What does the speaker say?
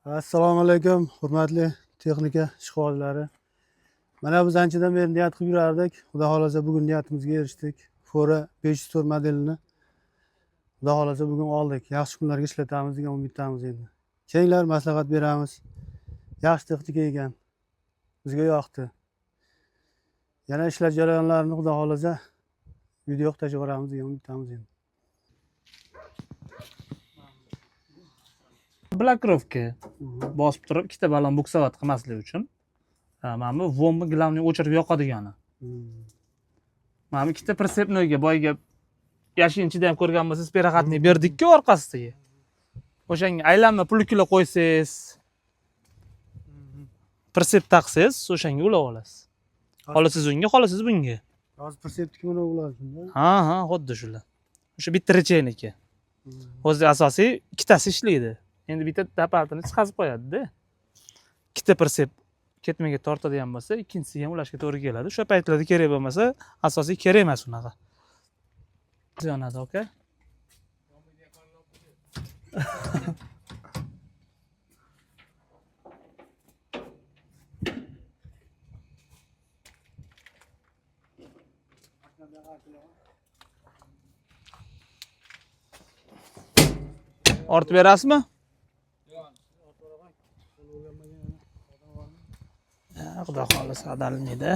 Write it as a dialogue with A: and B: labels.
A: Assalomu alaykum, hurmatli texnika ishqibozlari. Mana biz anchadan beri niyat qilib yurardik. Xudo xolasa bugun niyatimizga erishdik. Fora 504 modelini Xudo xolasa bugun oldik. Yaxshi kunlarga ishlatamiz degan umiddamiz endi. Kelinglar, maslahat beramiz. Yaxshi texnika ekan. Bizga yoqdi. Yana ishlash jarayonlarini Xudo xolasa video tashlab boramiz degan umiddamiz endi.
B: Blokировка bosib turib ikkita ballon buksavat qilmaslik uchun mana bu vombi glavniy o'chirib yoqadigani. Mana bu ikkita прицепныйga boyga yashinchida ham ko'rgan bo'lsangiz переходный berdik-ku orqasiga. O'shanga aylanma pulkilar qo'ysangiz, pritsep taqsangiz, o'shanga ulab olasiz. Xolasiz unga, xolasiz bunga.
A: Hozir pritsepniki mana bo'ladi shunda.
B: Ha, xuddi shular. O'sha bitta rechenniki. O'zi asosiy ikkitasi ishlaydi. Endi bitta dapaltini chiqazib qo'yadi-da. Ikkita pritsep ketmaga tortadigan bo'lsa, ikkinchisi ham ulashga to'g'ri keladi. O'sha paytlarda kerak bo'lmasa, asosiy kerak emas unaqa. Yonadi, aka. Ortib berasizmi? Xudo xolasa adalmaydi.